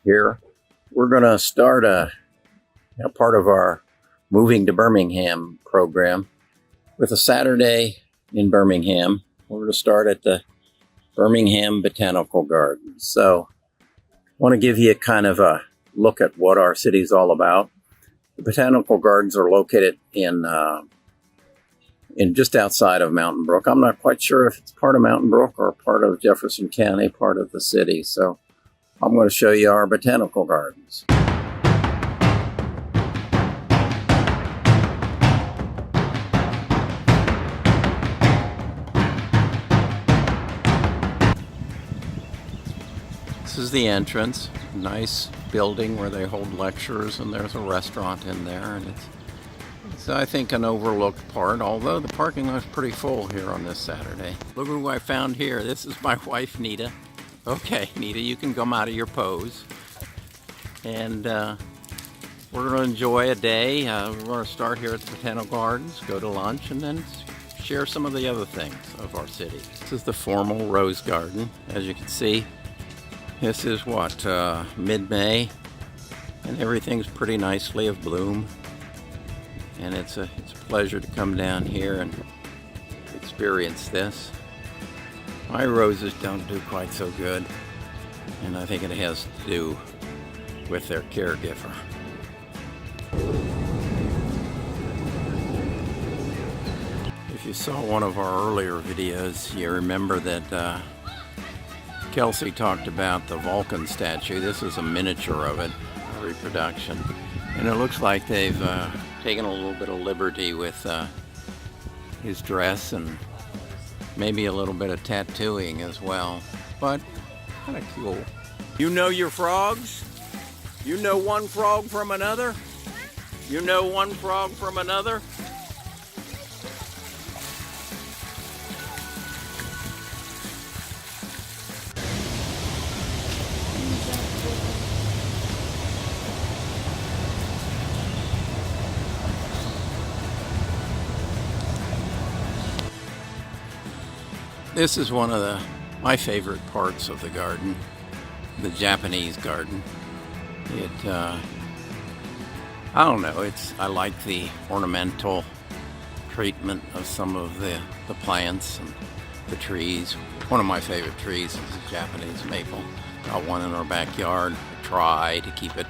Here, we're going to start a part of our Moving to Birmingham program with a Saturday in Birmingham. We're going to start at the Birmingham Botanical Gardens. So I want to give you kind of a look at what our city's all about. The Botanical Gardens are located in just outside of Mountain Brook. I'm not quite sure if it's part of Mountain Brook or part of Jefferson County, part of the city. So I'm going to show you our botanical gardens. This is the entrance. Nice building where they hold lectures, and there's a restaurant in there, and it's I think an overlooked part, although the parking lot's pretty full here on this Saturday. Look who I found here. This is my wife, Nita. Okay, Nita, you can come out of your pose. And we're going to enjoy a day. We're going to start here at the Botanical Gardens, go to lunch, and then share some of the other things of our city. This is the formal rose garden. As you can see, this is what, mid-May, and everything's pretty nicely of bloom. And it's a pleasure to come down here and experience this. My roses don't do quite so good, and I think it has to do with their caregiver. If you saw one of our earlier videos, you remember that Kelsey talked about the Vulcan statue. This is a miniature of it, a reproduction. And it looks like they've taken a little bit of liberty with his dress and maybe a little bit of tattooing as well, but kind of cool. You know your frogs? You know one frog from another? You know one frog from another? This is one of my favorite parts of the garden, the Japanese garden. I don't know, I like the ornamental treatment of some of the plants and the trees. One of my favorite trees is the Japanese maple. Got one in our backyard. I try to keep it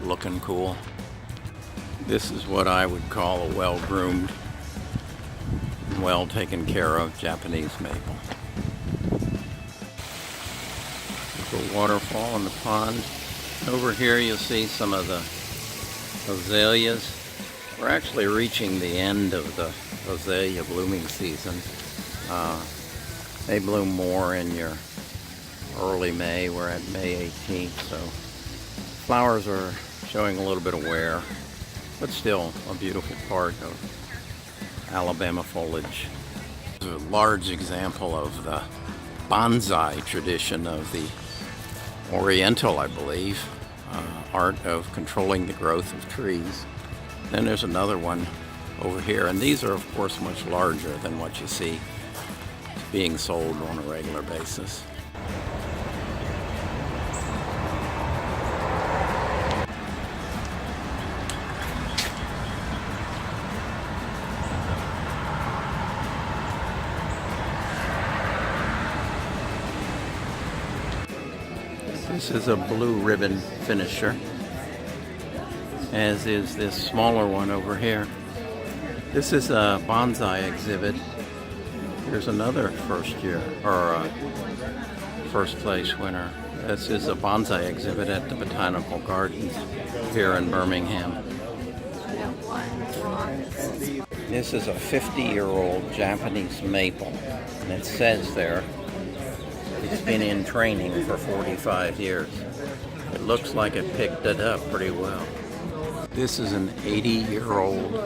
looking cool. This is what I would call a well-groomed, well taken care of Japanese maple. There's a waterfall in the pond. Over here you'll see some of the azaleas. We're actually reaching the end of the azalea blooming season. They bloom more in your early May. We're at May 18th, so flowers are showing a little bit of wear, but still a beautiful part of Alabama foliage. This is a large example of the bonsai tradition of the Oriental, I believe, art of controlling the growth of trees. Then there's another one over here, and these are of course much larger than what you see being sold on a regular basis. This is a blue ribbon finisher, as is this smaller one over here. This is a bonsai exhibit. Here's another first place winner. This is a bonsai exhibit at the Botanical Gardens here in Birmingham. This is a 50-year-old Japanese maple, and it says there it's been in training for 45 years. It looks like it picked it up pretty well. This is an 80-year-old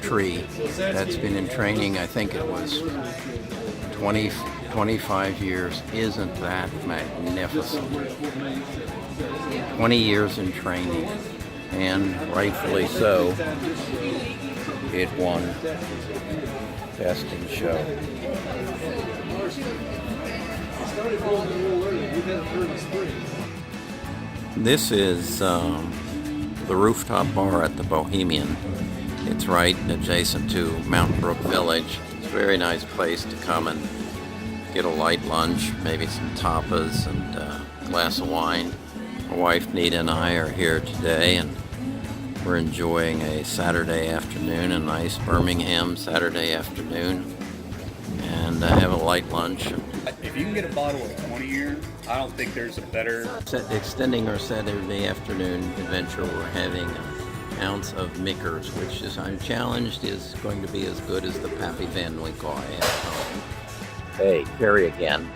tree that's been in training. I think it was 25 years. Isn't that magnificent? 20 years in training, and rightfully so, it won Best in Show. This is the rooftop bar at the Bohemian. It's right adjacent to Mountain Brook Village. It's a very nice place to come and get a light lunch, maybe some tapas and a glass of wine. My wife Nita and I are here today, and we're enjoying a Saturday afternoon, a nice Birmingham Saturday afternoon, and have a light lunch. If you can get a bottle of 20-year, I don't think there's a better... Extending our Saturday afternoon adventure, we're having an ounce of Mickers, which is, I'm challenged, is going to be as good as the Pappy Van Winkle I have at home. Hey, Terry again.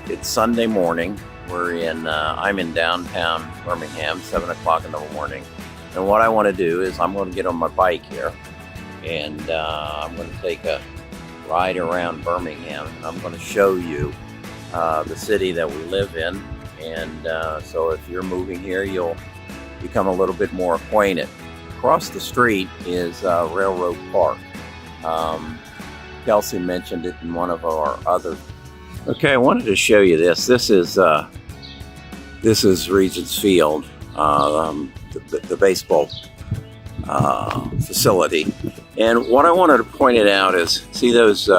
It's Sunday morning. I'm in downtown Birmingham, 7 o'clock in the morning. And what I want to do is I'm going to get on my bike here, and I'm going to take a ride around Birmingham. I'm going to show you the city that we live in, and so if you're moving here, you'll become a little bit more acquainted. Across the street is Railroad Park. Kelsey mentioned it in one of our other. Okay, I wanted to show you this. This is Regents Field, the baseball facility. And what I wanted to point it out is, see those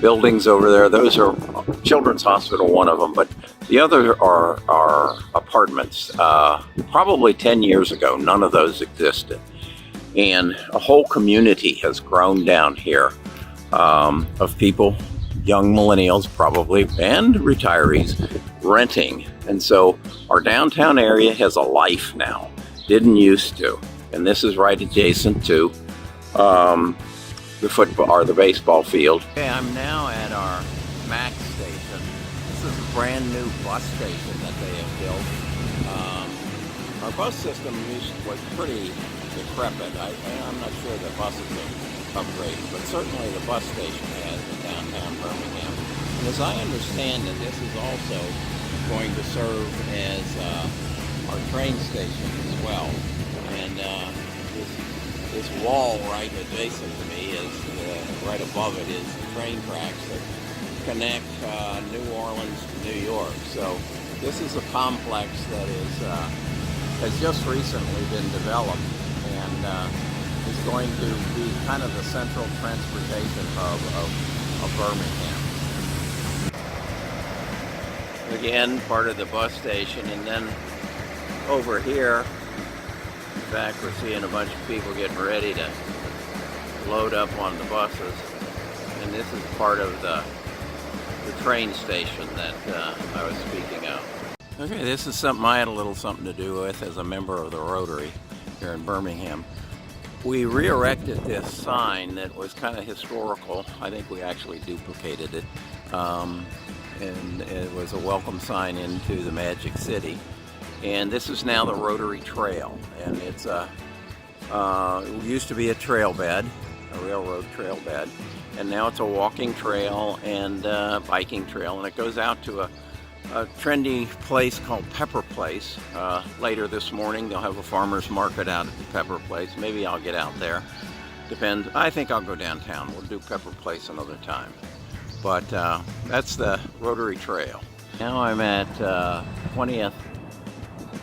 buildings over there? Those are Children's Hospital, one of them, but the other are apartments. Probably 10 years ago, none of those existed. And a whole community has grown down here of people, young millennials probably, and retirees renting. And so our downtown area has a life now. Didn't used to. And this is right adjacent to the football or the baseball field. Okay, I'm now at our MAX station. This is a brand new bus station that they have built. Our bus system was pretty decrepit. I'm not sure the buses have upgraded, but certainly the bus station has in downtown Birmingham. And as I understand it, this is also going to serve as our train station as well. And this wall right adjacent to me is, right above it is the train tracks that connect New Orleans to New York. So this is a complex that has just recently been developed, and is going to be kind of the central transportation hub of Birmingham. Again, part of the bus station, and then over here, in fact, we're seeing a bunch of people getting ready to load up on the buses, and this is part of the train station that I was speaking of. Okay, this is something I had a little something to do with as a member of the Rotary here in Birmingham. We re-erected this sign that was kind of historical. I think we actually duplicated it, and it was a welcome sign into the Magic City. And this is now the Rotary Trail, and it's it used to be a trail bed, a railroad trail bed, and now it's a walking trail and biking trail, and it goes out to a trendy place called Pepper Place. Later this morning they'll have a farmer's market out at the Pepper Place. Maybe I'll get out there. Depends. I think I'll go downtown. We'll do Pepper Place another time. But that's the Rotary Trail. Now I'm at 20th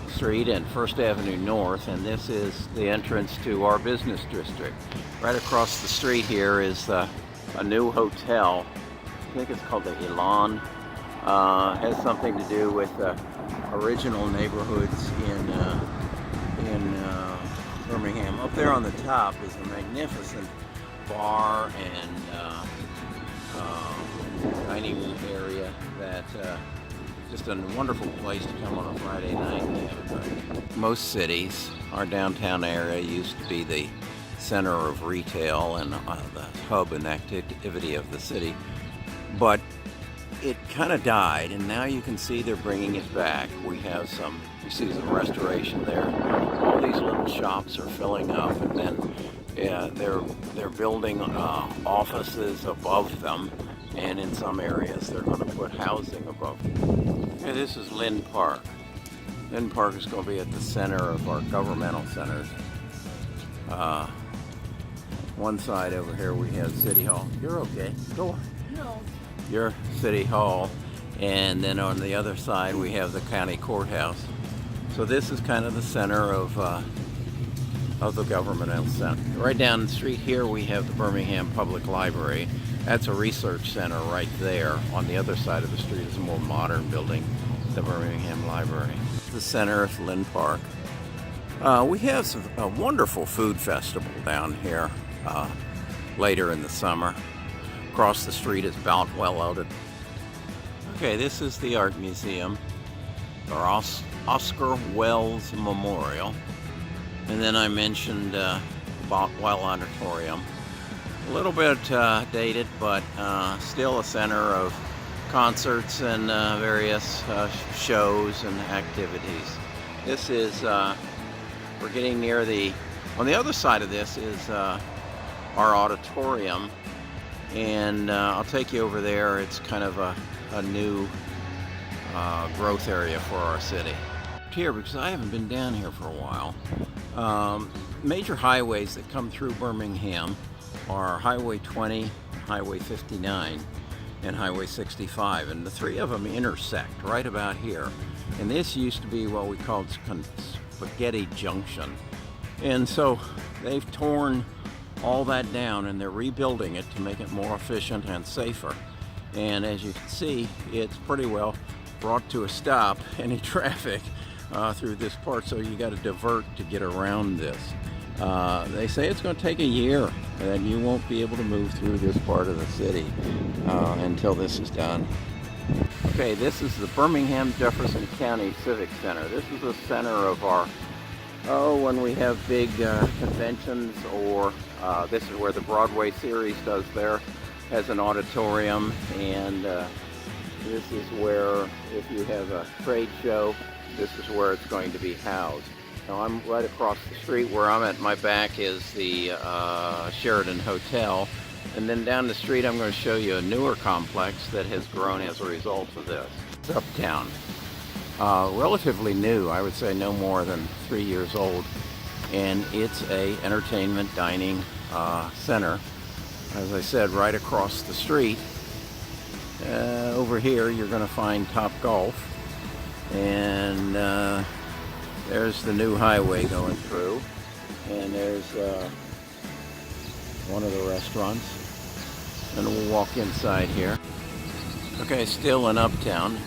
Street and 1st Avenue North, and this is the entrance to our business district. Right across the street here is a new hotel. I think it's called the Elan. Has something to do with original neighborhoods in Birmingham. Up there on the top is a magnificent bar and dining room area that just a wonderful place to come on a Friday night. Most cities, our downtown area used to be the center of retail and the hub and activity of the city, but it kind of died, and now you can see they're bringing it back. You see some restoration there. All these little shops are filling up, and then they're building offices above them, and in some areas they're going to put housing above them. Okay, this is Lynn Park. Lynn Park is going to be at the center of our governmental centers. One side over here we have City Hall. You're okay. Go on. No. Your City Hall, And then on the other side we have the county courthouse. So this is kind of the center of the governmental center. Right down the street here we have the Birmingham Public Library. That's a research center right there. On the other side of the street is a more modern building, the Birmingham Library. The center of Lynn Park. We have a wonderful food festival down here later in the summer. Across the street is Boutwell out at. Okay, this is the Art Museum, or Oscar Wells Memorial. And then I mentioned Boutwell Auditorium. A little bit dated, but still a center of concerts and various shows and activities. This is, we're getting near on the other side of this is our auditorium, and I'll take you over there. It's kind of a new growth area for our city. Here, because I haven't been down here for a while. Major highways that come through Birmingham are Highway 20, Highway 59, and Highway 65, and the three of them intersect right about here. And this used to be what we called Spaghetti Junction. And so they've torn all that down and they're rebuilding it to make it more efficient and safer. And as you can see, it's pretty well brought to a stop, any traffic through this part, so you got to divert to get around this. They say it's going to take a year and you won't be able to move through this part of the city until this is done. Okay, this is the Birmingham Jefferson County Civic Center. This is the center of our, when we have big conventions, or this is where the Broadway series has an auditorium, and this is where, if you have a trade show, this is where it's going to be housed. Now I'm right across the street. Where I'm at, my back is the Sheraton Hotel, and then down the street I'm going to show you a newer complex that has grown as a result of this. It's uptown. Relatively new, I would say no more than 3 years old, and it's a entertainment dining center. As I said, right across the street. Over here you're going to find Top Golf, and there's the new highway going through, and there's one of the restaurants, and we'll walk inside here. Okay, still in Uptown.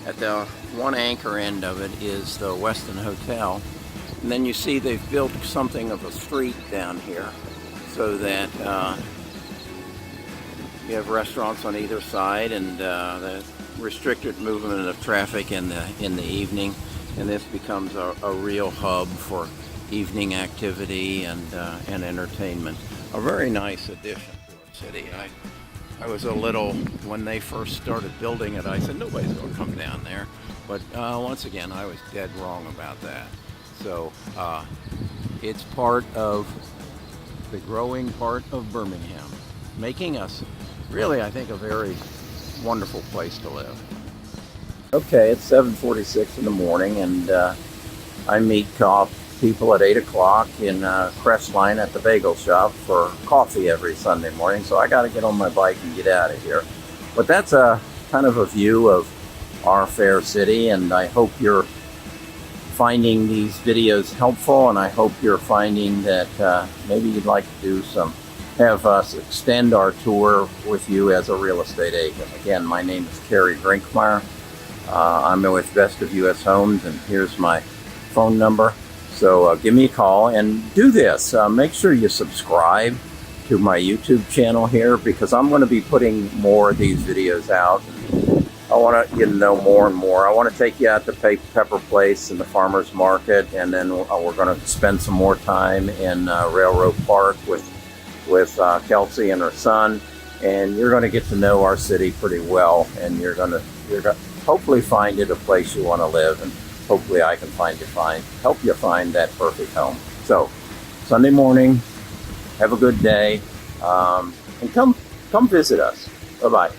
At the one anchor end of it is the Westin Hotel, and then you see they've built something of a street down here so that you have restaurants on either side, and the restricted movement of traffic in the evening, and this becomes a real hub for evening activity and entertainment. A very nice addition to our city. I was a little, when they first started building it, I said nobody's going to come down there, but once again I was dead wrong about that. So it's part of the growing part of Birmingham, making us really, I think, a very wonderful place to live. Okay, it's 7:46 in the morning, and I meet people at 8 o'clock in Crestline at the bagel shop for coffee every Sunday morning, so I got to get on my bike and get out of here. But that's a kind of a view of our fair city, and I hope you're finding these videos helpful, and I hope you're finding that maybe you'd like to have us extend our tour with you as a real estate agent. Again, my name is Kerry Drinkmeyer. I'm with Best of U.S. Homes, and here's my phone number. So give me a call and do this. Make sure you subscribe to my YouTube channel here, because I'm going to be putting more of these videos out. I want you to know more and more. I want to take you out to Pepper Place and the Farmers Market, and then we're going to spend some more time in Railroad Park with Kelsey and her son, and you're going to get to know our city pretty well, and you're going to hopefully find it a place you want to live, and hopefully I can help you find that perfect home. So Sunday morning, have a good day, and come visit us. Bye-bye.